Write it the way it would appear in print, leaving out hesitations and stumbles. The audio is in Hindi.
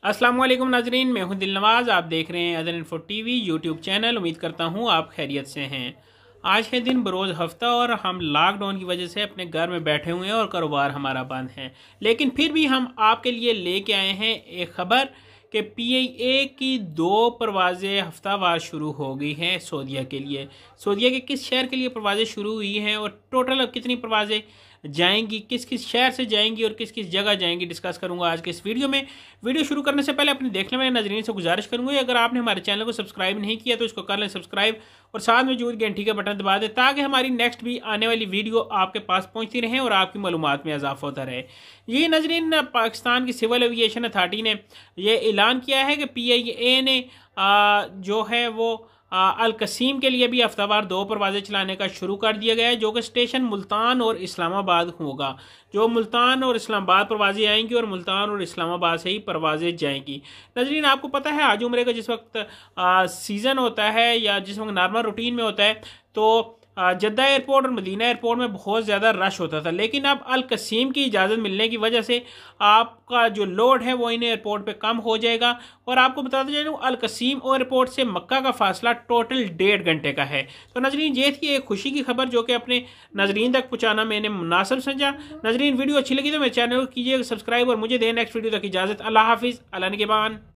अस्सलाम वालेकुम नाजरीन, मैं हूं दिल नवाज़। आप देख रहे हैं other info TV YouTube channel. उम्मीद करता हूं आप खैरियत से हैं। आज है दिन बरोज़ हफ्ता और हम लॉकडाउन की वजह से अपने घर में बैठे हुए हैं और कारोबार हमारा बंद है, लेकिन फिर भी हम आपके लिए लेके आए हैं एक ख़बर कि PIA की 2 परवाज़ें हफ्तावार शुरू हो गई हैं सऊदीया के लिए। सऊदीया के किस शहर के लिए परवाज़ें शुरू हुई हैं और टोटल अब कितनी परवाज़ें जाएंगी, किस किस शहर से जाएंगी और किस किस जगह जाएंगी, डिस्कस करूंगा आज के इस वीडियो में। वीडियो शुरू करने से पहले अपने देखने वाले नाजरीन से गुजारिश करूंगा, अगर आपने हमारे चैनल को सब्सक्राइब नहीं किया तो इसको कर लें सब्सक्राइब और साथ में मौजूद घंटी का बटन दबा दें ताकि हमारी नेक्स्ट भी आने वाली वीडियो आपके पास पहुंचती रहे और आपकी मालूमात में इजाफा होता रहे। ये नाजरीन, पाकिस्तान की सिविल एविएशन अथॉरिटी ने यह ऐलान किया है कि PIA ने जो है वो अल कसीम के लिए भी हफ्तावार 2 परवाज़ें चलाने का शुरू कर दिया गया है, जो कि स्टेशन मुल्तान और इस्लामाबाद होगा। जो मुल्तान और इस्लामाबाद परवाज़ें आएंगी और मुल्तान और इस्लामाबाद से ही परवाज़ें जाएंगी। नाज़रीन, आपको पता है आज उम्र का जिस वक्त सीज़न होता है या जिस वक्त नॉर्मल रूटीन में होता है तो जद्दा एयरपोर्ट और मदीना एयरपोर्ट में बहुत ज़्यादा रश होता था, लेकिन अब अल कसीम की इजाज़त मिलने की वजह से आपका जो लोड है वो इन एयरपोर्ट पे कम हो जाएगा। और आपको बताते चलूँ, अल कसीम एयरपोर्ट से मक्का का फासला टोटल 1.5 घंटे का है। तो नाजरीन, ये थी एक खुशी की खबर जो कि अपने नाजरीन तक पहुँचाना मैंने मुनासिब समझा। नाजरीन, वीडियो अच्छी लगी तो मेरे चैनल को कीजिएगा सब्सक्राइब और मुझे दें नेक्स्ट वीडियो तक इजाज़त। अल्लाह हाफिज़, अल्लाह निगहबान।